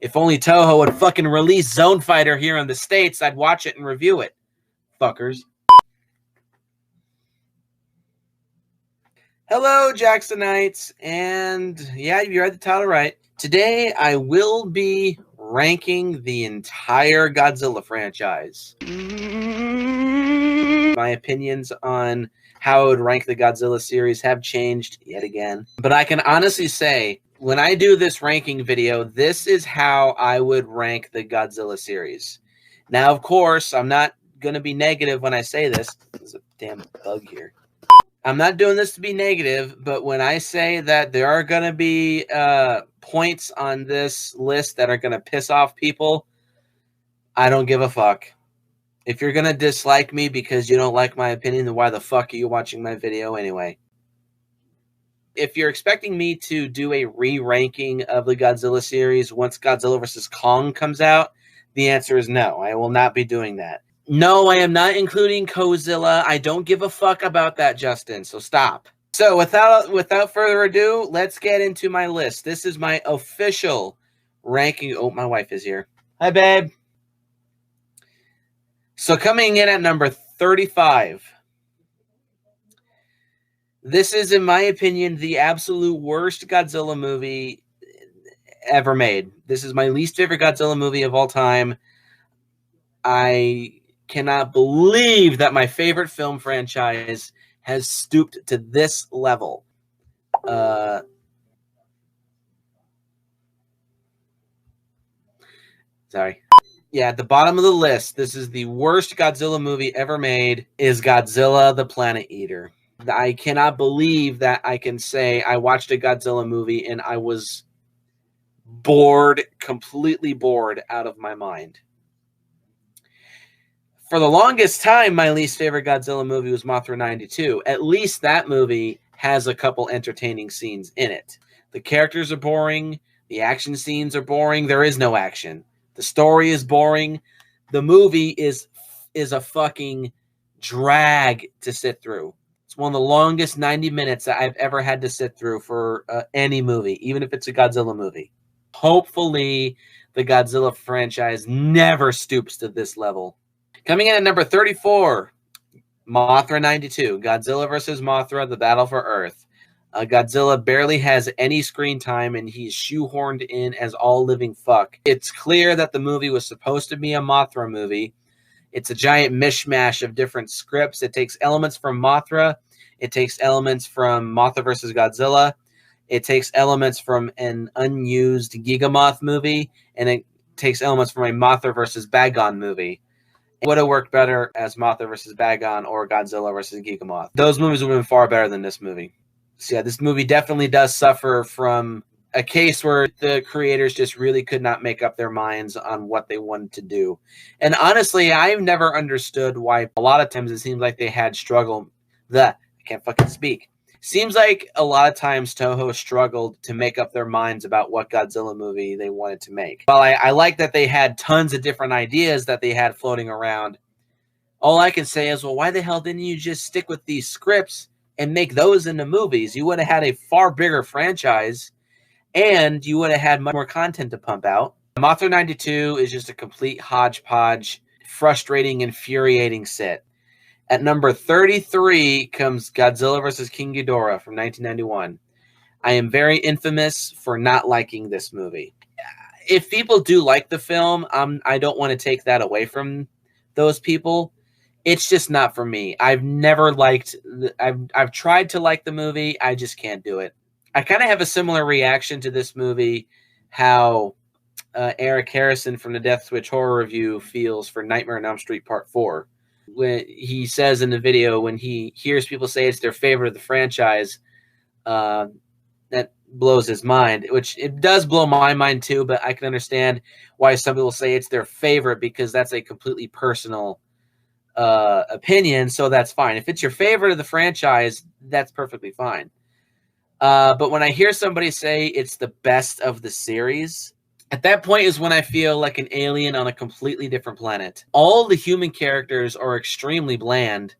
If only Toho would fucking release Zone Fighter here in the States, I'd watch it and review it. Fuckers. Hello, Jacksonites, and yeah, you read the title right. Today, I will be ranking the entire Godzilla franchise. My opinions on how I would rank the Godzilla series have changed yet again. But I can honestly say, when I do this ranking video, this is how I would rank the Godzilla series. Now, of course, I'm not going to be negative when I say this. There's a damn bug here. I'm not doing this to be negative, but when I say that there are going to be points on this list that are going to piss off people, I don't give a fuck. If you're going to dislike me because you don't like my opinion, then why the fuck are you watching my video anyway? If you're expecting me to do a re-ranking of the Godzilla series once Godzilla vs. Kong comes out, the answer is no. I will not be doing that. No, I am not including Godzilla. I don't give a fuck about that, Justin, so stop. So without further ado, let's get into my list. This is my official ranking. Oh, my wife is here. Hi, babe. So coming in at number 35. This is, in my opinion, the absolute worst Godzilla movie ever made. This is my least favorite Godzilla movie of all time. I cannot believe that my favorite film franchise has stooped to this level. Sorry. Yeah, at the bottom of the list, this is the worst Godzilla movie ever made, is Godzilla the Planet Eater. I cannot believe that I can say I watched a Godzilla movie and I was bored, completely bored out of my mind. For the longest time, my least favorite Godzilla movie was Mothra 92. At least that movie has a couple entertaining scenes in it. The characters are boring. The action scenes are boring. There is no action. The story is boring. The movie is a fucking drag to sit through. It's one of the longest 90 minutes that I've ever had to sit through for any movie, even if it's a Godzilla movie. Hopefully, the Godzilla franchise never stoops to this level. Coming in at number 34, Mothra 92, Godzilla vs. Mothra, The Battle for Earth. Godzilla barely has any screen time, and he's shoehorned in as all living fuck. It's clear that the movie was supposed to be a Mothra movie. It's a giant mishmash of different scripts. It takes elements from Mothra. It takes elements from Mothra vs. Godzilla. It takes elements from an unused Gigamoth movie, and it takes elements from a Mothra vs. Bagon movie. It would have worked better as Mothra vs. Bagon or Godzilla vs. Gigamoth. Those movies would have been far better than this movie. So yeah, this movie definitely does suffer from a case where the creators just really could not make up their minds on what they wanted to do. And honestly, I've never understood why a lot of times it seems like they had struggle. I can't fucking speak. Seems like a lot of times Toho struggled to make up their minds about what Godzilla movie they wanted to make. While I like that they had tons of different ideas that they had floating around, all I can say is, well, why the hell didn't you just stick with these scripts and make those into movies? You would have had a far bigger franchise, and you would have had much more content to pump out. Mothra 92 is just a complete hodgepodge, frustrating, infuriating sit. At number 33 comes Godzilla vs. King Ghidorah from 1991. I am very infamous for not liking this movie. If people do like the film, I don't want to take that away from those people. It's just not for me. I've never liked... I've tried to like the movie. I just can't do it. I kind of have a similar reaction to this movie how Eric Harrison from the Death Switch Horror Review feels for Nightmare on Elm Street Part 4. When he says in the video, when he hears people say it's their favorite of the franchise, that blows his mind, which it does blow my mind too, but I can understand why some people say it's their favorite because that's a completely personal opinion, so that's fine. If it's your favorite of the franchise, that's perfectly fine. But when I hear somebody say it's the best of the series, at that point is when I feel like an alien on a completely different planet. All the human characters are extremely bland.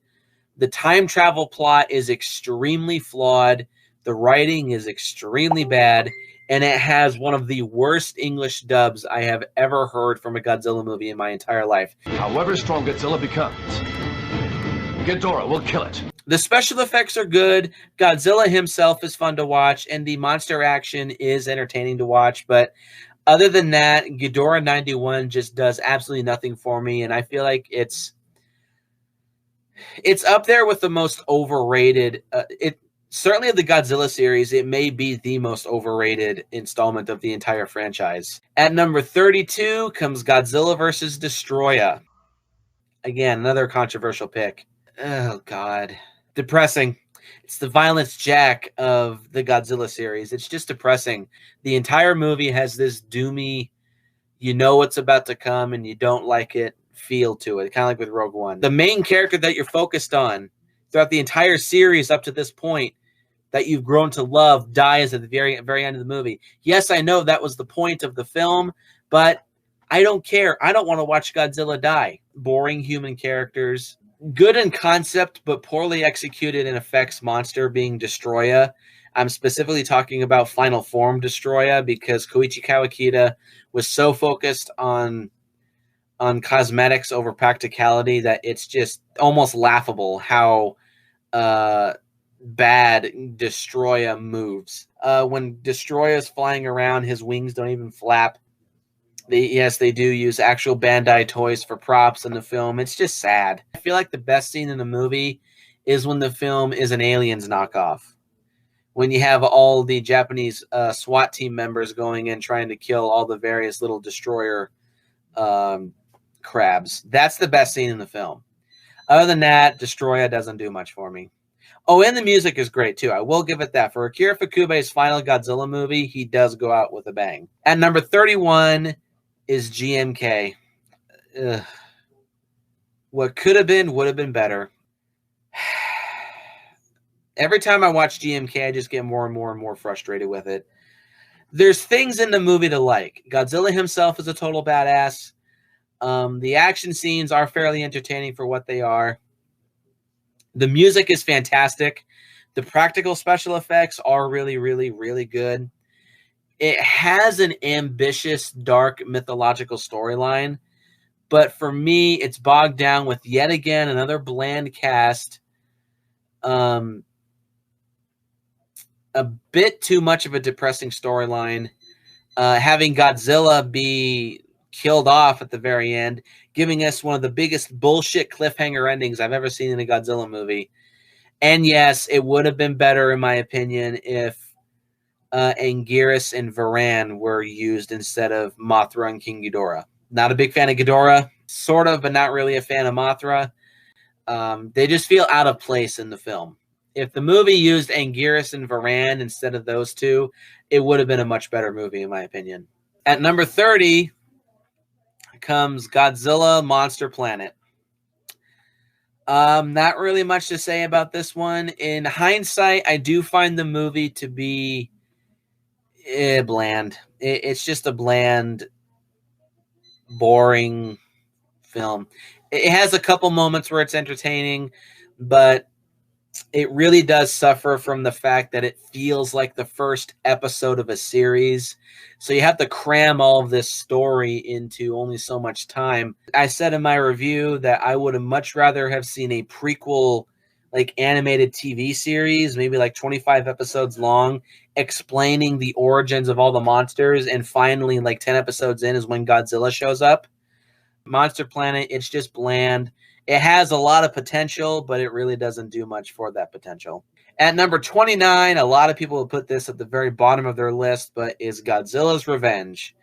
The time travel plot is extremely flawed. The writing is extremely bad. and it has one of the worst English dubs I have ever heard from a Godzilla movie in my entire life. However strong Godzilla becomes, Ghidorah will kill it. The special effects are good. Godzilla himself is fun to watch, and the monster action is entertaining to watch. But other than that, Ghidorah 91 just does absolutely nothing for me, and I feel like it's up there with the most overrated. Certainly of the Godzilla series, it may be the most overrated installment of the entire franchise. At number 32 comes Godzilla vs. Destroya. Again, another controversial pick. Oh, God. Depressing. It's the violence jack of the Godzilla series. It's just depressing. The entire movie has this doomy, you know what's about to come and you don't like it feel to it, kind of like with Rogue One. The main character that you're focused on throughout the entire series up to this point that you've grown to love dies at the very end of the movie. Yes, I know that was the point of the film, but I don't care. I don't want to watch Godzilla die. Boring human characters. Good in concept, but poorly executed in effects monster being Destroya. I'm specifically talking about Final Form Destroya because Koichi Kawakita was so focused on cosmetics over practicality that it's just almost laughable how bad Destroya moves. When Destroya is flying around, his wings don't even flap. Yes, they do use actual Bandai toys for props in the film. It's just sad. I feel like the best scene in the movie is when the film is an Aliens knockoff. When you have all the Japanese SWAT team members going in trying to kill all the various little destroyer crabs. That's the best scene in the film. Other than that, Destroya doesn't do much for me. Oh, and the music is great, too. I will give it that. For Akira Ifukube's final Godzilla movie, he does go out with a bang. At number 31 is GMK. Ugh. What could have been would have been better. Every time I watch GMK, I just get more and more and more frustrated with it. There's things in the movie to like. Godzilla himself is a total badass. The action scenes are fairly entertaining for what they are. The music is fantastic. The practical special effects are really, really, really good. It has an ambitious, dark, mythological storyline. But for me, it's bogged down with, yet again, another bland cast. A bit too much of a depressing storyline. Having Godzilla be killed off at the very end, giving us one of the biggest bullshit cliffhanger endings I've ever seen in a Godzilla movie. And yes, it would have been better, in my opinion, if Anguirus and Varan were used instead of Mothra and King Ghidorah. Not a big fan of Ghidorah, sort of, but not really a fan of Mothra. They just feel out of place in the film. If the movie used Anguirus and Varan instead of those two, it would have been a much better movie, in my opinion. At number 30 comes Godzilla Monster Planet. Not really much to say about this one. In hindsight, I do find the movie to be bland. It's just a bland, boring film. It has a couple moments where it's entertaining, but it really does suffer from the fact that it feels like the first episode of a series. So you have to cram all of this story into only so much time. I said in my review that I would have much rather have seen a prequel, like animated TV series, maybe like 25 episodes long, explaining the origins of all the monsters. And finally, like 10 episodes in is when Godzilla shows up. Monster Planet, it's just bland. It has a lot of potential, but it really doesn't do much for that potential. At number 29, a lot of people will put this at the very bottom of their list, but is Godzilla's Revenge.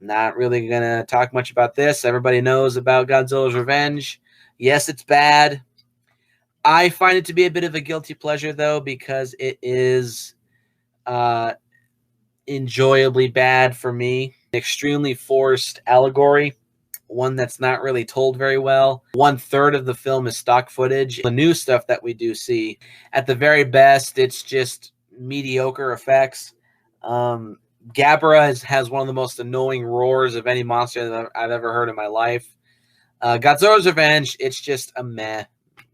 Not really going to talk much about this. Everybody knows about Godzilla's Revenge. Yes, it's bad. I find it to be a bit of a guilty pleasure, though, because it is enjoyably bad for me. Extremely forced allegory. One that's not really told very well. 1/3 of the film is stock footage. The new stuff that we do see, at the very best, it's just mediocre effects. Gabra has one of the most annoying roars of any monster that I've ever heard in my life. Godzilla's Revenge, it's just a meh.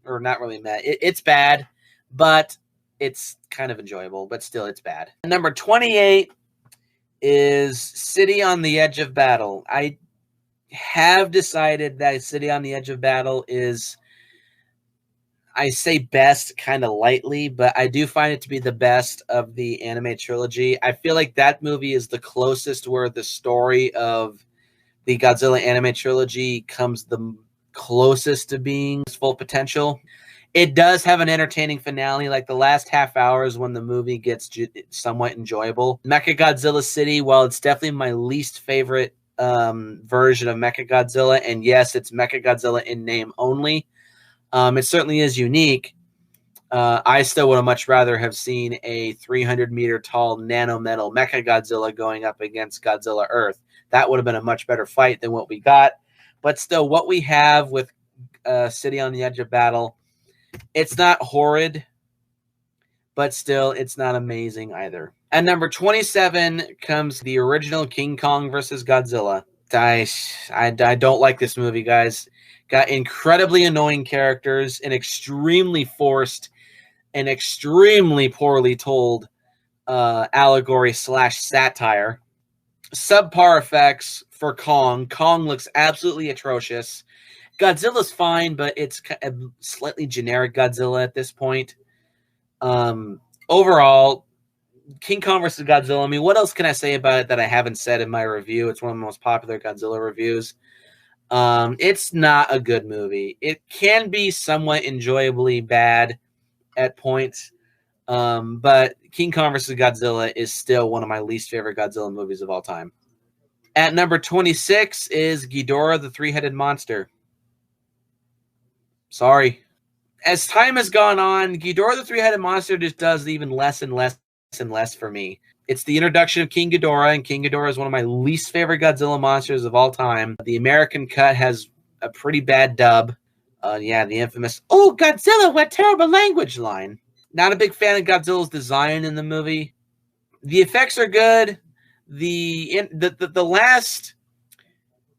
Or not really meh. It's bad, but it's kind of enjoyable. But still, it's bad. Number 28 is City on the Edge of Battle. I have decided that City on the Edge of Battle is, I say best kind of lightly, but I do find it to be the best of the anime trilogy. I feel like that movie is the closest where the story of the Godzilla anime trilogy comes the closest to being its full potential. It does have an entertaining finale, like the last half hour is when the movie gets somewhat enjoyable. Mechagodzilla City, while it's definitely my least favorite version of Mechagodzilla, and yes, it's Mechagodzilla in name only, it certainly is unique. I still would have much rather have seen a 300-meter tall nanometal Mechagodzilla going up against Godzilla Earth. That would have been a much better fight than what we got. But still, what we have with City on the Edge of Battle, it's not horrid, but still, it's not amazing either. At number 27 comes the original King Kong versus Godzilla. I don't like this movie, guys. Got incredibly annoying characters, an extremely forced and extremely poorly told allegory / satire. Subpar effects for Kong. Kong looks absolutely atrocious. Godzilla's fine, but it's a slightly generic Godzilla at this point. Overall, King Kong vs. Godzilla, I mean, what else can I say about it that I haven't said in my review? It's one of the most popular Godzilla reviews. It's not a good movie. It can be somewhat enjoyably bad at points, but King Kong vs. Godzilla is still one of my least favorite Godzilla movies of all time. At number 26 is Ghidorah the Three-Headed Monster. Sorry. As time has gone on, Ghidorah the Three-Headed Monster just does even less and less and less for me. It's the introduction of King Ghidorah, and King Ghidorah is one of my least favorite Godzilla monsters of all time. The American cut has a pretty bad dub. Yeah, the infamous, "Oh, Godzilla, what terrible language" line. Not a big fan of Godzilla's design in the movie. The effects are good. The last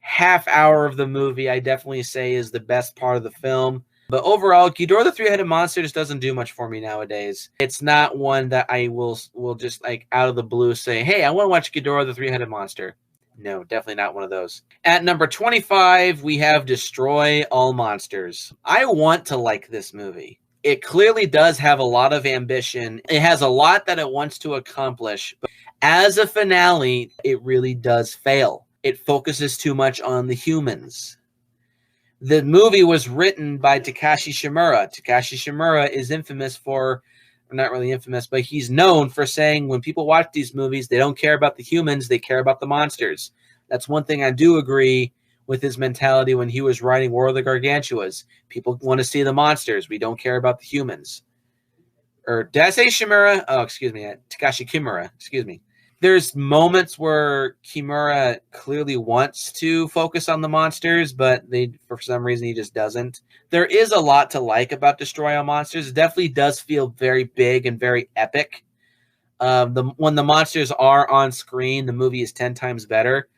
half hour of the movie, I definitely say, is the best part of the film. But overall, Ghidorah the Three-Headed Monster just doesn't do much for me nowadays. It's not one that I will just like out of the blue say, hey, I want to watch Ghidorah the Three-Headed Monster. No, definitely not one of those. At number 25, we have Destroy All Monsters. I want to like this movie. It clearly does have a lot of ambition. It has a lot that it wants to accomplish. But as a finale, it really does fail. It focuses too much on the humans. The movie was written by Takashi Shimura. Takashi Shimura is infamous for, or not really infamous, but he's known for saying when people watch these movies, they don't care about the humans, they care about the monsters. That's one thing I do agree with his mentality when he was writing War of the Gargantuas. People want to see the monsters. We don't care about the humans. Or did I say Shimura? Oh, excuse me. Takashi Kimura. Excuse me. There's moments where Kimura clearly wants to focus on the monsters, but for some reason he just doesn't. There is a lot to like about Destroy All Monsters. It definitely does feel very big and very epic. When the monsters are on screen, the movie is 10 times better.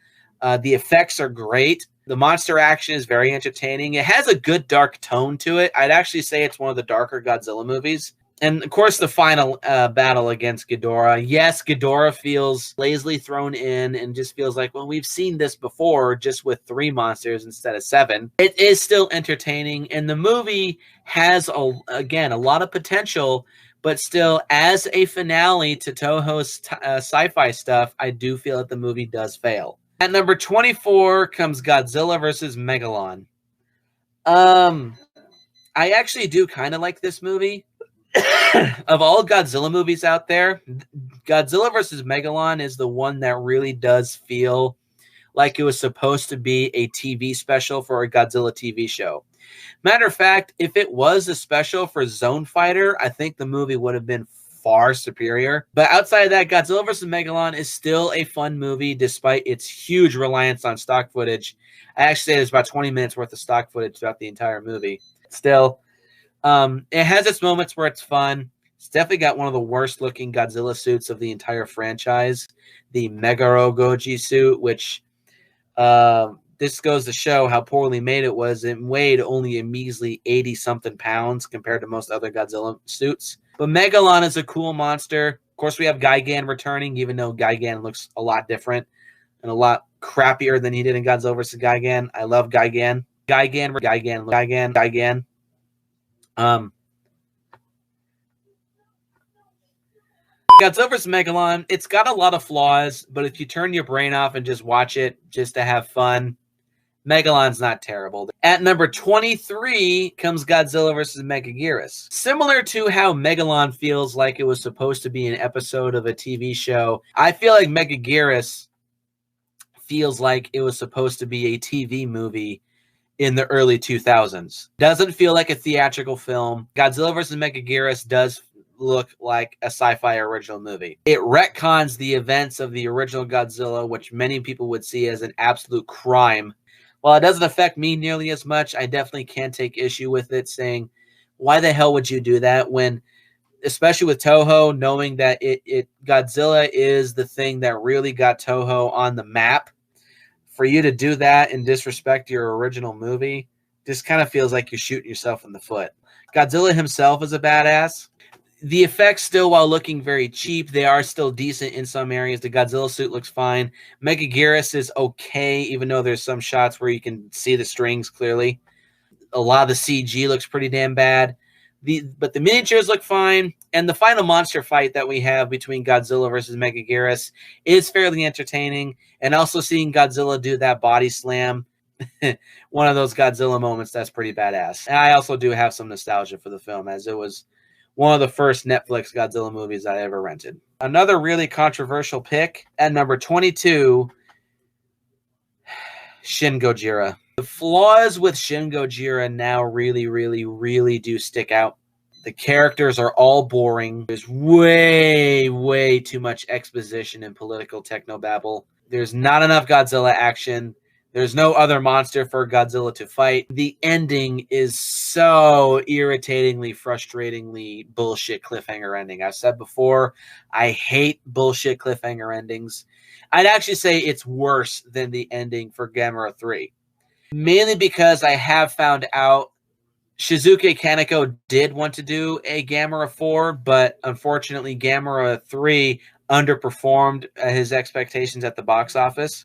The effects are great. The monster action is very entertaining. It has a good dark tone to it. I'd actually say it's one of the darker Godzilla movies. And, of course, the final battle against Ghidorah. Yes, Ghidorah feels lazily thrown in and just feels like, well, we've seen this before just with 3 monsters instead of 7. It is still entertaining, and the movie has, again, a lot of potential, but still, as a finale to Toho's sci-fi stuff, I do feel that the movie does fail. At number 24 comes Godzilla vs. Megalon. I actually do kind of like this movie. Of all Godzilla movies out there, Godzilla vs. Megalon is the one that really does feel like it was supposed to be a TV special for a Godzilla TV show. Matter of fact, if it was a special for Zone Fighter, I think the movie would have been far superior. But outside of that, Godzilla vs. Megalon is still a fun movie despite its huge reliance on stock footage. I actually say there's about 20 minutes worth of stock footage throughout the entire movie. Still, it has its moments where it's fun. It's definitely got one of the worst looking Godzilla suits of the entire franchise. The Megaro Goji suit, which this goes to show how poorly made it was. It weighed only a measly 80-something pounds compared to most other Godzilla suits. But Megalon is a cool monster. Of course, we have Gigan returning, even though Gigan looks a lot different and a lot crappier than he did in Godzilla vs. Gigan. I love Gigan. Gigan. Godzilla vs. Megalon, it's got a lot of flaws, but if you turn your brain off and just watch it just to have fun, Megalon's not terrible. At number 23 comes Godzilla vs. Megaguirus. Similar to how Megalon feels like it was supposed to be an episode of a TV show, I feel like Megaguirus feels like it was supposed to be a TV movie in the early 2000s. Doesn't feel like a theatrical film. Godzilla vs. Megaguirus does look like a sci-fi original movie. It retcons the events of the original Godzilla, which many people would see as an absolute crime. While it doesn't affect me nearly as much, I definitely can take issue with it, saying, why the hell would you do that when, especially with Toho, knowing that Godzilla is the thing that really got Toho on the map? For you to do that and disrespect your original movie just kind of feels like you're shooting yourself in the foot. Godzilla himself is a badass. The effects still, while looking very cheap, they are still decent in some areas. The Godzilla suit looks fine. Megaguirus is okay, even though there's some shots where you can see the strings clearly. A lot of the CG looks pretty damn bad. But the miniatures look fine. And the final monster fight that we have between Godzilla versus Megaguirus is fairly entertaining. And also seeing Godzilla do that body slam, one of those Godzilla moments, that's pretty badass. And I also do have some nostalgia for the film, as it was one of the first Netflix Godzilla movies I ever rented. Another really controversial pick at number 22, Shin Gojira. The flaws with Shin Gojira now really do stick out. The characters are all boring. There's way too much exposition and political technobabble. There's not enough Godzilla action. There's no other monster for Godzilla to fight. The ending is so irritatingly, frustratingly bullshit cliffhanger ending. I've said before, I hate bullshit cliffhanger endings. I'd actually say it's worse than the ending for Gamera 3. Mainly because I have found out Shizuke Kaneko did want to do a Gamera 4, but unfortunately Gamera 3 underperformed his expectations at the box office.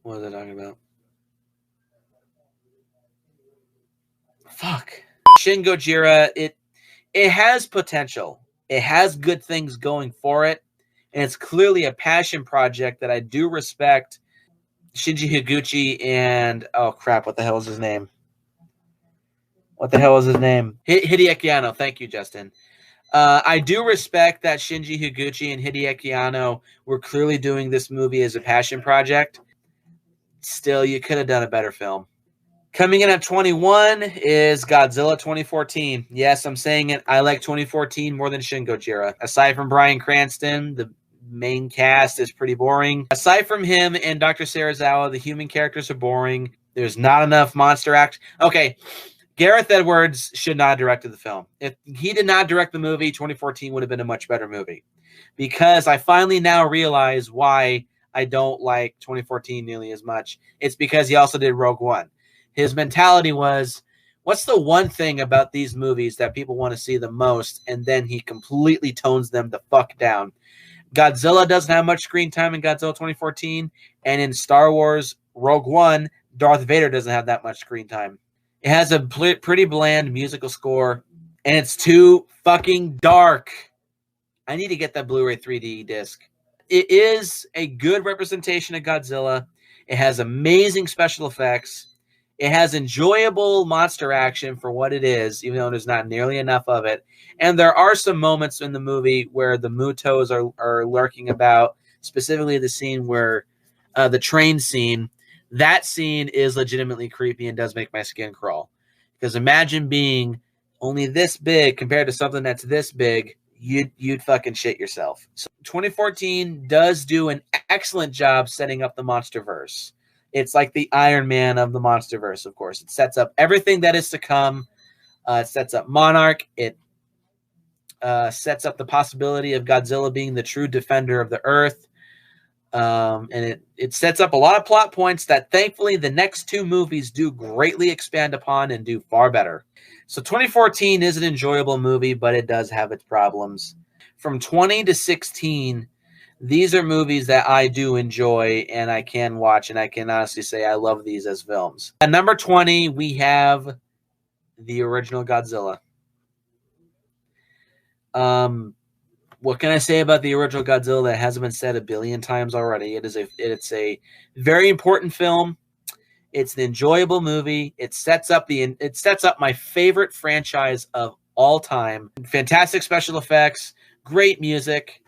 What was I talking about? Fuck. Shin Gojira, it has potential. It has good things going for it. And it's clearly a passion project that I do respect Shinji Higuchi and, oh crap, what the hell is his name? Hideaki Anno. Thank you, Justin. I do respect that Shinji Higuchi and Hideaki Anno were clearly doing this movie as a passion project. Still, you could have done a better film. Coming in at 21 is Godzilla 2014. Yes, I'm saying it. I like 2014 more than Shin Gojira. Aside from Bryan Cranston, the main cast is pretty boring. Aside from him and Dr. Serizawa, the human characters are boring. There's not enough monster action. Okay, Gareth Edwards should not have directed the film. If he did not direct the movie, 2014 would have been a much better movie. Because I finally now realize why I don't like 2014 nearly as much. It's because he also did Rogue One. His mentality was, what's the one thing about these movies that people want to see the most? And then he completely tones them the fuck down. Godzilla doesn't have much screen time in Godzilla 2014. And in Star Wars Rogue One, Darth Vader doesn't have that much screen time. It has a pretty bland musical score. And it's too fucking dark. I need to get that Blu-ray 3D disc. It is a good representation of Godzilla. It has amazing special effects. It has enjoyable monster action for what it is, even though there's not nearly enough of it. And there are some moments in the movie where the Mutos are lurking about, specifically the scene where the train scene. That scene is legitimately creepy and does make my skin crawl. Because imagine being only this big compared to something that's this big. You'd fucking shit yourself. So 2014 does do an excellent job setting up the MonsterVerse. It's like the Iron Man of the MonsterVerse, of course. It sets up everything that is to come. It sets up Monarch. It sets up the possibility of Godzilla being the true defender of the Earth. And it sets up a lot of plot points that thankfully the next two movies do greatly expand upon and do far better. So 2014 is an enjoyable movie, but it does have its problems. From 20 to 16, these are movies that I do enjoy and I can watch, and I can honestly say I love these as films. At number 20, we have the original Godzilla. What can I say about the original Godzilla that hasn't been said a billion times already? It's a very important film. It's an enjoyable movie. It sets up my favorite franchise of all time. Fantastic special effects, great music,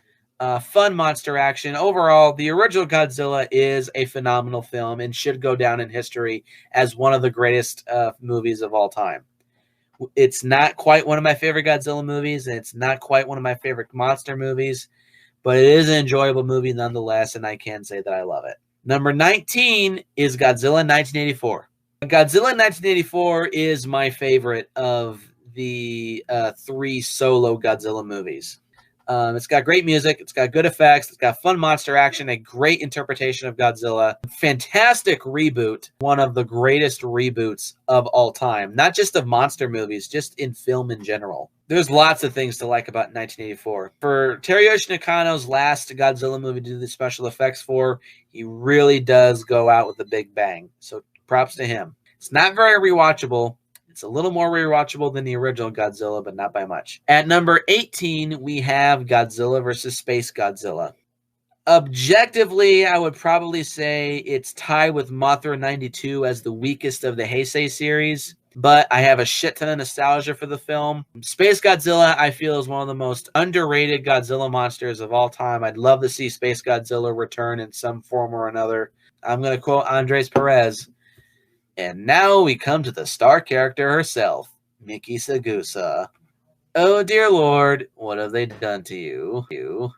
fun monster action. Overall, the original Godzilla is a phenomenal film and should go down in history as one of the greatest movies of all time. It's not quite one of my favorite Godzilla movies, and it's not quite one of my favorite monster movies, but it is an enjoyable movie nonetheless, and I can say that I love it. Number 19 is Godzilla 1984. Godzilla 1984 is my favorite of the three solo Godzilla movies. It's got great music. It's got good effects. It's got fun monster action, a great interpretation of Godzilla. Fantastic reboot. One of the greatest reboots of all time. Not just of monster movies, just in film in general. There's lots of things to like about 1984. For Teruyoshi Nakano's last Godzilla movie to do the special effects for, he really does go out with a big bang. So props to him. It's not very rewatchable. It's a little more rewatchable than the original Godzilla, but not by much. At number 18, we have Godzilla versus Space Godzilla. Objectively, I would probably say it's tied with Mothra 92 as the weakest of the Heisei series, but I have a shit ton of nostalgia for the film. Space Godzilla, I feel, is one of the most underrated Godzilla monsters of all time. I'd love to see Space Godzilla return in some form or another. I'm going to quote Andres Perez. And now we come to the star character herself, Miki Sagusa. Oh, dear Lord, what have they done to you?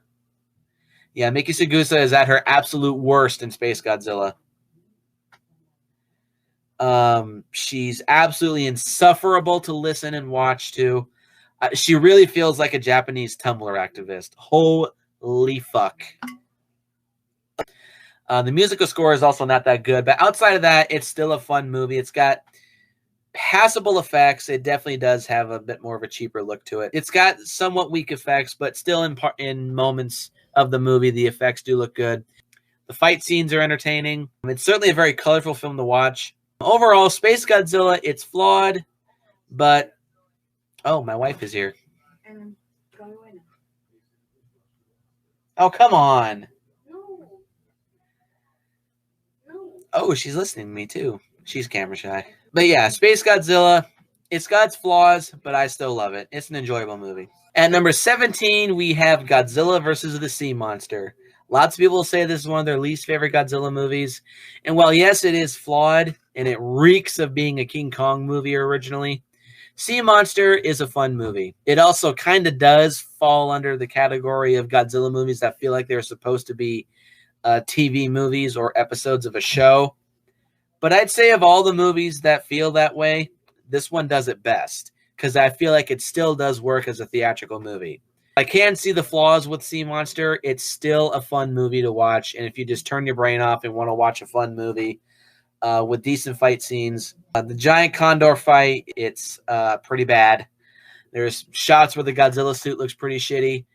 Yeah, Miki Sagusa is at her absolute worst in Space Godzilla. She's absolutely insufferable to listen and watch to. She really feels like a Japanese Tumblr activist. Holy fuck. The musical score is also not that good, but outside of that, it's still a fun movie. It's got passable effects. It definitely does have a bit more of a cheaper look to it. It's got somewhat weak effects, but still in moments of the movie, the effects do look good. The fight scenes are entertaining. It's certainly a very colorful film to watch. Overall, Space Godzilla, it's flawed, but... Oh, my wife is here. Oh, come on. Oh, she's listening to me too. She's camera shy. But yeah, Space Godzilla, it's got its flaws, but I still love it. It's an enjoyable movie. At number 17, we have Godzilla versus the Sea Monster. Lots of people say this is one of their least favorite Godzilla movies. And while, yes, it is flawed, and it reeks of being a King Kong movie originally, Sea Monster is a fun movie. It also kind of does fall under the category of Godzilla movies that feel like they're supposed to be TV movies or episodes of a show. But I'd say of all the movies that feel that way, this one does it best because I feel like it still does work as a theatrical movie. I can see the flaws with Sea Monster. It's still a fun movie to watch. And if you just turn your brain off and want to watch a fun movie with decent fight scenes, the giant condor fight, it's pretty bad. There's shots where the Godzilla suit looks pretty shitty.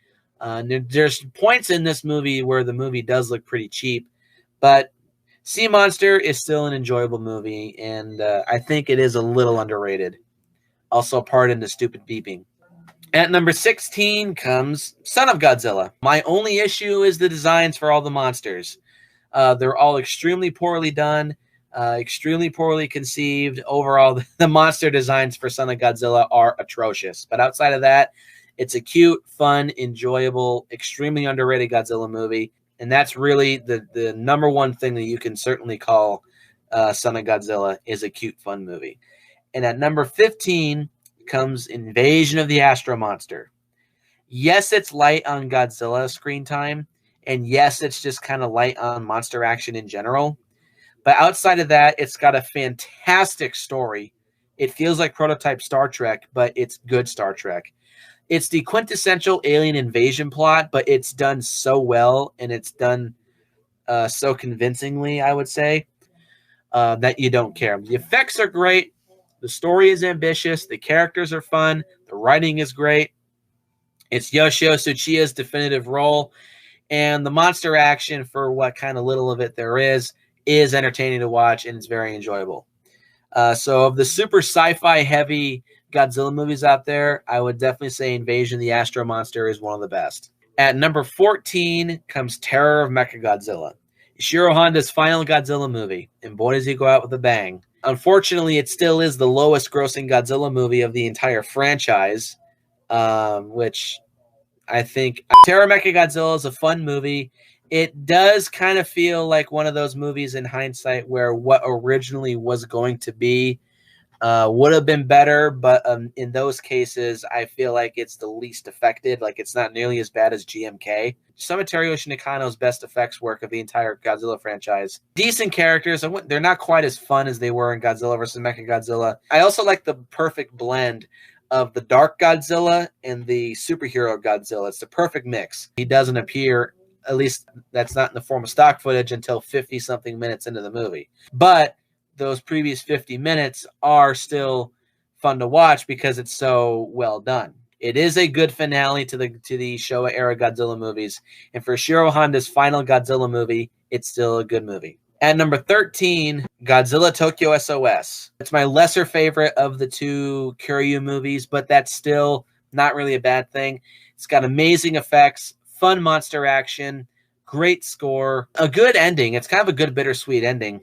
There's points in this movie where the movie does look pretty cheap, but Sea Monster is still an enjoyable movie, and I think it is a little underrated. Also, pardon the stupid beeping. At number 16 comes Son of Godzilla. My only issue is the designs for all the monsters. They're all extremely poorly done, extremely poorly conceived. Overall, the monster designs for Son of Godzilla are atrocious. But outside of that, it's a cute, fun, enjoyable, extremely underrated Godzilla movie. And that's really the number one thing that you can certainly call Son of Godzilla is a cute, fun movie. And at number 15 comes Invasion of the Astro Monster. Yes, it's light on Godzilla screen time. And yes, it's just kind of light on monster action in general. But outside of that, it's got a fantastic story. It feels like prototype Star Trek, but it's good Star Trek. It's the quintessential alien invasion plot, but it's done so well, and it's done so convincingly, I would say, that you don't care. The effects are great. The story is ambitious. The characters are fun. The writing is great. It's Yoshio Tsuchiya's definitive role. And the monster action, for what kind of little of it there is entertaining to watch, and it's very enjoyable. So of the super sci-fi heavy Godzilla movies out there, I would definitely say Invasion of the Astro Monster is one of the best. At number 14 comes Terror of Mechagodzilla, Ishiro Honda's final Godzilla movie, and boy does he go out with a bang. Unfortunately, it still is the lowest grossing Godzilla movie of the entire franchise, which I think Terror of Mechagodzilla is a fun movie. It does kind of feel like one of those movies in hindsight where what originally was going to be would have been better, but in those cases, I feel like it's the least affected. Like, it's not nearly as bad as GMK. Some of Teruyoshi Nakano's best effects work of the entire Godzilla franchise. Decent characters. They're not quite as fun as they were in Godzilla vs. Mechagodzilla. I also like the perfect blend of the dark Godzilla and the superhero Godzilla. It's the perfect mix. He doesn't appear, at least that's not in the form of stock footage, until 50-something minutes into the movie. But those previous 50 minutes are still fun to watch because it's so well done. It is a good finale to the Showa era Godzilla movies, and for Ishiro Honda's final Godzilla movie, it's still a good movie. At number 13, Godzilla Tokyo SOS. It's my lesser favorite of the two Kiryu movies, but that's still not really a bad thing. It's got amazing effects, fun monster action, great score, a good ending. It's kind of a good bittersweet ending.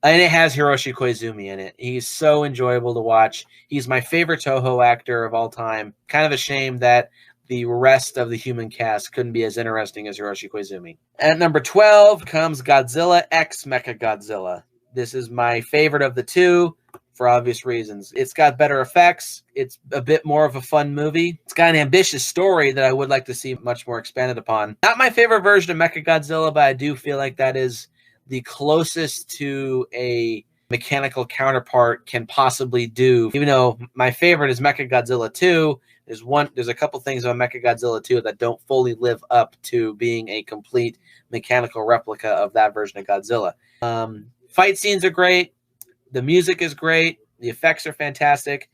And it has Hiroshi Koizumi in it. He's so enjoyable to watch. He's my favorite Toho actor of all time. Kind of a shame that the rest of the human cast couldn't be as interesting as Hiroshi Koizumi. At number 12 comes Godzilla X Mechagodzilla. This is my favorite of the two for obvious reasons. It's got better effects. It's a bit more of a fun movie. It's got an ambitious story that I would like to see much more expanded upon. Not my favorite version of Mechagodzilla, but I do feel like that is the closest to a mechanical counterpart can possibly do. Even though my favorite is Mechagodzilla 2, there's a couple things about Mechagodzilla 2 that don't fully live up to being a complete mechanical replica of that version of Godzilla. Fight scenes are great. The music is great. The effects are fantastic.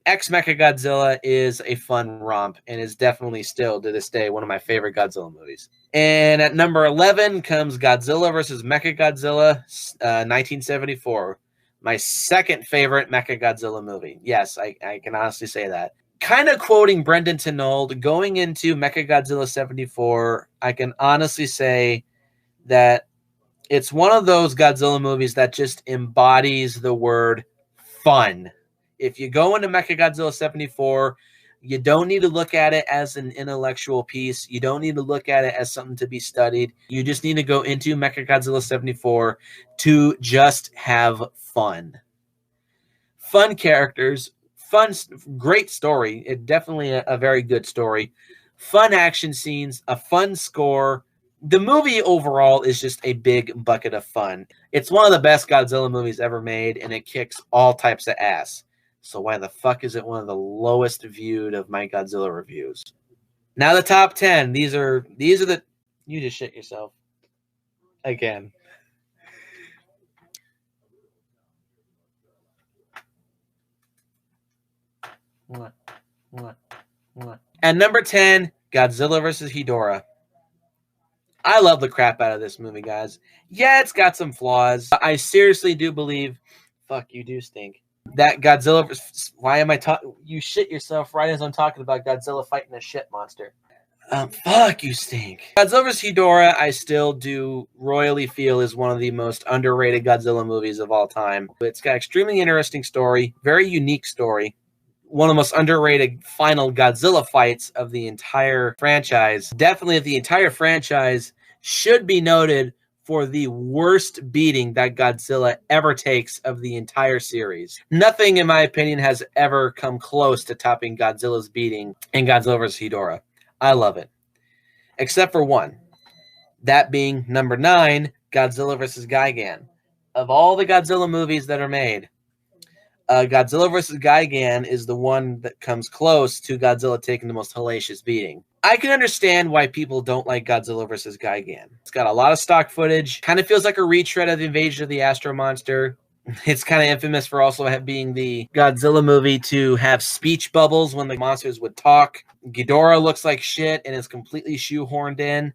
X Mechagodzilla is a fun romp and is definitely still, to this day, one of my favorite Godzilla movies. And at number 11 comes Godzilla vs. Mechagodzilla, 1974. My second favorite Mechagodzilla movie. Yes, I can honestly say that. Kind of quoting Brendan Tenold, going into Mechagodzilla 74, I can honestly say that it's one of those Godzilla movies that just embodies the word fun. If you go into Mechagodzilla 74, you don't need to look at it as an intellectual piece. You don't need to look at it as something to be studied. You just need to go into Mechagodzilla 74 to just have fun. Fun characters, fun, great story. It definitely a very good story. Fun action scenes, a fun score. The movie overall is just a big bucket of fun. It's one of the best Godzilla movies ever made, and it kicks all types of ass. So why the fuck is it one of the lowest viewed of my Godzilla reviews? Now the top 10. These are the... You just shit yourself. Again. What? At number 10, Godzilla vs. Ghidorah. I love the crap out of this movie, guys. Yeah, it's got some flaws. I seriously do believe... Fuck, you do stink. That Godzilla... Why am I talking... You shit yourself right as I'm talking about Godzilla fighting a shit monster. Fuck, you stink. Godzilla vs. Ghidorah, I still do royally feel is one of the most underrated Godzilla movies of all time. It's got an extremely interesting story, very unique story. One of the most underrated final Godzilla fights of the entire franchise. Definitely the entire franchise should be noted for the worst beating that Godzilla ever takes of the entire series. Nothing, in my opinion, has ever come close to topping Godzilla's beating in Godzilla vs. Ghidorah. I love it. Except for one. That being number 9, Godzilla vs. Gigan. Of all the Godzilla movies that are made, Godzilla vs. Gigan is the one that comes close to Godzilla taking the most hellacious beating. I can understand why people don't like Godzilla vs. Gigan. It's got a lot of stock footage. Kind of feels like a retread of the Invasion of the Astro Monster. It's kind of infamous for also being the Godzilla movie to have speech bubbles when the monsters would talk. Ghidorah looks like shit and is completely shoehorned in.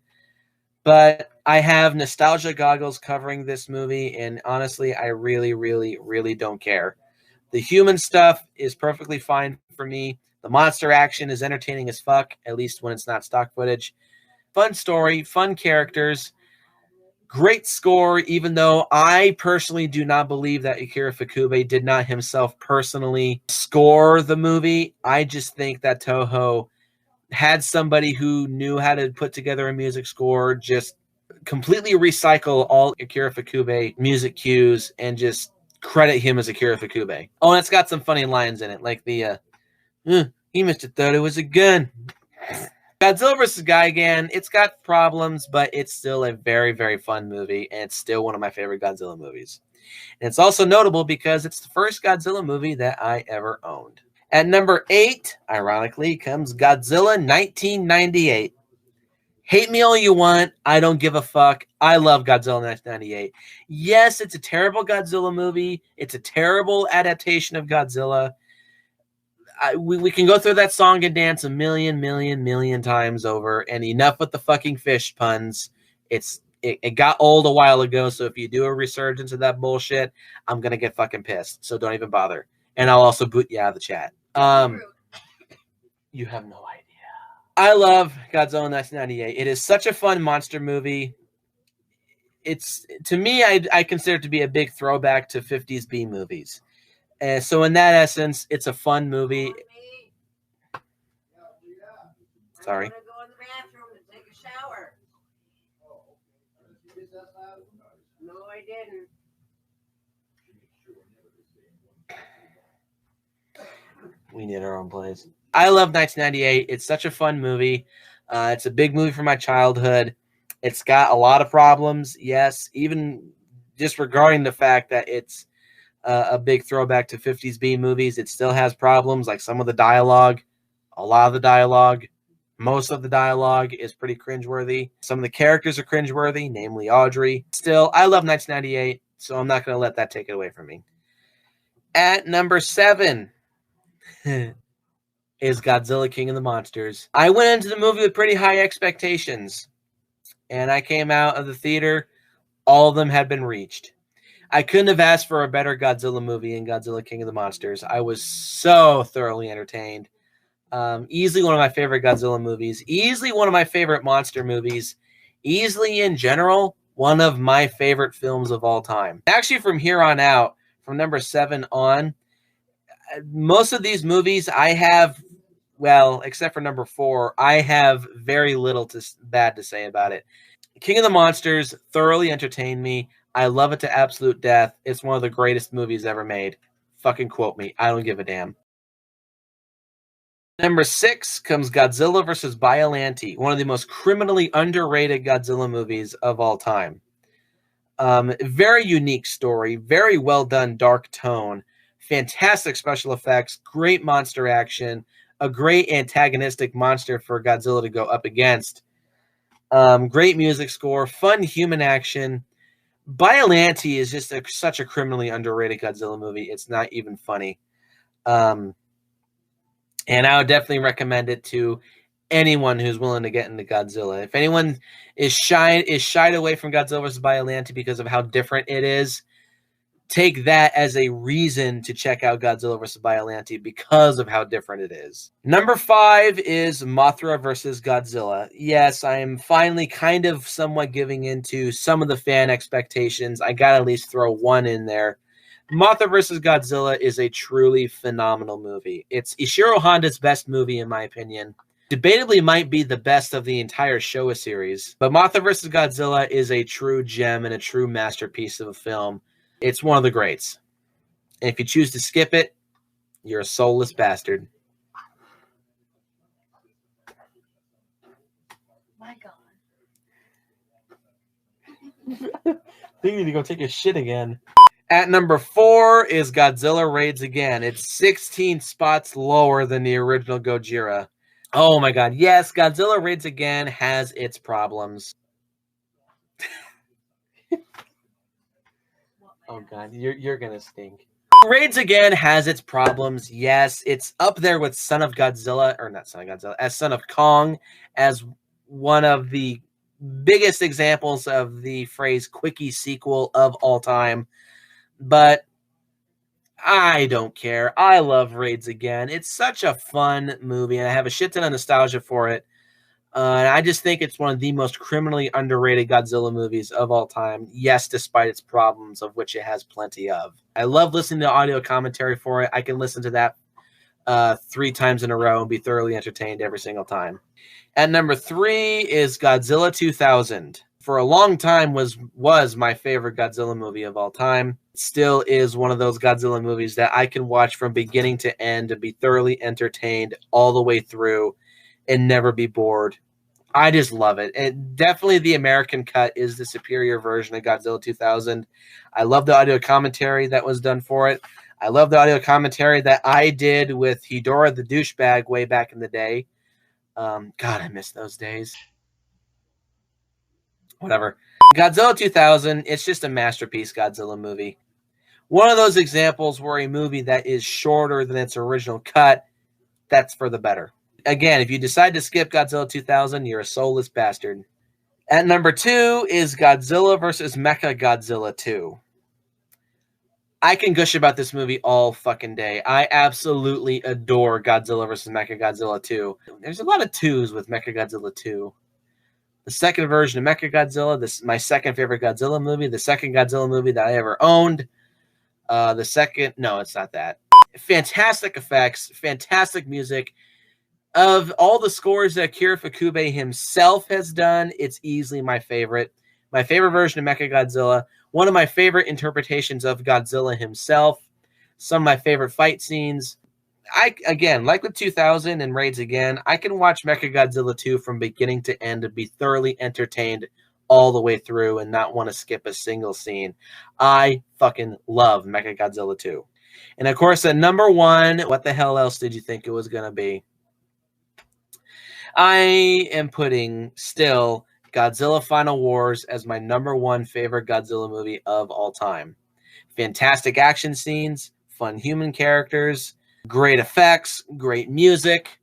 But I have nostalgia goggles covering this movie, and honestly, I really, really, really don't care. The human stuff is perfectly fine for me. The monster action is entertaining as fuck, at least when it's not stock footage. Fun story, fun characters, great score, even though I personally do not believe that Akira Ifukube did not himself personally score the movie. I just think that Toho had somebody who knew how to put together a music score, just completely recycle all Akira Ifukube music cues and just credit him as Akira Ifukube. Oh, and it's got some funny lines in it, like the he must have thought it was a gun. Godzilla vs. Gigan, it's got problems, but it's still a very, very fun movie, and it's still one of my favorite Godzilla movies. And it's also notable because it's the first Godzilla movie that I ever owned. At number 8, ironically, comes Godzilla 1998. Hate me all you want. I don't give a fuck. I love Godzilla 1998. Yes, it's a terrible Godzilla movie. It's a terrible adaptation of Godzilla. We can go through that song and dance a million times over, and enough with the fucking fish puns. It got old a while ago, so if you do a resurgence of that bullshit, I'm gonna get fucking pissed. So don't even bother. And I'll also boot you out of the chat. You have no idea. I love Godzilla 1998. It is such a fun monster movie. It's, to me, I consider it to be a big throwback to 50s B movies. So in that essence, it's a fun movie. Sorry. I'm gonna go in the bathroom and take a shower. No, I didn't. We need our own place. I love 1998. It's such a fun movie. It's a big movie from my childhood. It's got a lot of problems, yes, even disregarding the fact that it's a big throwback to 50s B movies. It still has problems, like some of the dialogue, a lot of the dialogue. Most of the dialogue is pretty cringeworthy. Some of the characters are cringeworthy, namely Audrey. Still, I love 1998, so I'm not going to let that take it away from me. At number 7 is Godzilla King of the Monsters. I went into the movie with pretty high expectations, and I came out of the theater, all of them had been reached. I couldn't have asked for a better Godzilla movie in Godzilla King of the Monsters. I was so thoroughly entertained. Easily one of my favorite Godzilla movies. Easily one of my favorite monster movies. Easily, in general, one of my favorite films of all time. Actually, from here on out, from number 7 on, most of these movies I have, well, except for number 4, I have very little bad to say about it. King of the Monsters thoroughly entertained me. I love it to absolute death. It's one of the greatest movies ever made. Fucking quote me. I don't give a damn. Number 6 comes Godzilla vs. Biollante, one of the most criminally underrated Godzilla movies of all time. Very unique story, very well done dark tone, fantastic special effects, great monster action, a great antagonistic monster for Godzilla to go up against. Great music score, fun human action. Biollante is just such a criminally underrated Godzilla movie. It's not even funny. And I would definitely recommend it to anyone who's willing to get into Godzilla. If anyone is shied away from Godzilla vs. Biollante because of how different it is, take that as a reason to check out Godzilla vs. Biollante because of how different it is. Number 5 is Mothra vs. Godzilla. Yes, I'm finally kind of somewhat giving into some of the fan expectations. I gotta at least throw one in there. Mothra vs. Godzilla is a truly phenomenal movie. It's Ishiro Honda's best movie, in my opinion. Debatably might be the best of the entire Showa series. But Mothra vs. Godzilla is a true gem and a true masterpiece of a film. It's one of the greats. And if you choose to skip it, you're a soulless bastard. My God. I think you need to go take a shit again. At number 4 is Godzilla Raids Again. It's 16 spots lower than the original Gojira. Oh my god, yes, Godzilla Raids Again has its problems. Oh god, you're gonna stink. Raids Again has its problems. Yes, it's up there with Son of Godzilla, or not Son of Godzilla, as Son of Kong, as one of the biggest examples of the phrase quickie sequel of all time. But I don't care. I love Raids Again. It's such a fun movie, and I have a shit ton of nostalgia for it. And I just think it's one of the most criminally underrated Godzilla movies of all time. Yes, despite its problems, of which it has plenty of. I love listening to audio commentary for it. I can listen to that 3 times in a row and be thoroughly entertained every single time. At number 3 is Godzilla 2000. For a long time was my favorite Godzilla movie of all time. It still is one of those Godzilla movies that I can watch from beginning to end and be thoroughly entertained all the way through and never be bored. I just love it. And definitely the American cut is the superior version of Godzilla 2000. I love the audio commentary that was done for it. I love the audio commentary that I did with Hedora the douchebag way back in the day. God, I miss those days. Whatever. Godzilla 2000, it's just a masterpiece Godzilla movie. One of those examples where a movie that is shorter than its original cut, that's for the better. Again, if you decide to skip Godzilla 2000, you're a soulless bastard. At number 2 is Godzilla vs. Mechagodzilla 2. I can gush about this movie all fucking day. I absolutely adore Godzilla vs. Mechagodzilla 2. There's a lot of twos with Mechagodzilla 2. The second version of Mechagodzilla, this is my second favorite Godzilla movie, the second Godzilla movie that I ever owned. No, it's not that. Fantastic effects, fantastic music. Of all the scores that Akira Ifukube himself has done, it's easily my favorite. My favorite version of Mechagodzilla. One of my favorite interpretations of Godzilla himself. Some of my favorite fight scenes. Again, like with 2000 and Raids Again, I can watch Mechagodzilla 2 from beginning to end and be thoroughly entertained all the way through and not want to skip a single scene. I fucking love Mechagodzilla 2. And of course, at number 1, what the hell else did you think it was going to be? I am putting still Godzilla Final Wars as my number 1 favorite Godzilla movie of all time. Fantastic action scenes, fun human characters, great effects, great music,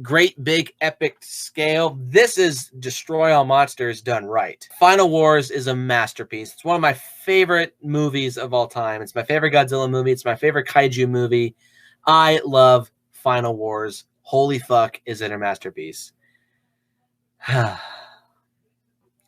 great big epic scale. This is Destroy All Monsters done right. Final Wars is a masterpiece. It's one of my favorite movies of all time. It's my favorite Godzilla movie. It's my favorite kaiju movie. I love Final Wars. Holy fuck, is it a masterpiece. And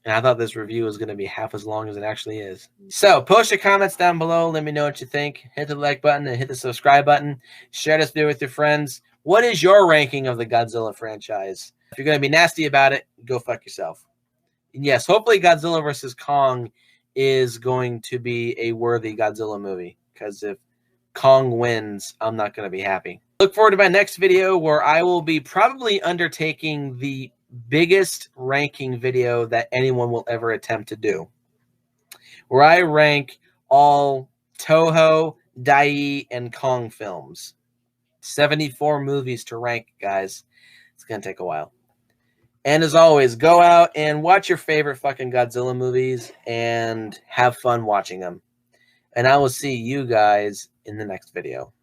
I thought this review was going to be half as long as it actually is. So, post your comments down below. Let me know what you think. Hit the like button and hit the subscribe button. Share this video with your friends. What is your ranking of the Godzilla franchise? If you're going to be nasty about it, go fuck yourself. And yes, hopefully Godzilla vs. Kong is going to be a worthy Godzilla movie. Because if Kong wins, I'm not going to be happy. Look forward to my next video where I will be probably undertaking the biggest ranking video that anyone will ever attempt to do, where I rank all Toho, Dai, and Kong films. 74 movies to rank, guys. It's going to take a while. And as always, go out and watch your favorite fucking Godzilla movies and have fun watching them. And I will see you guys in the next video.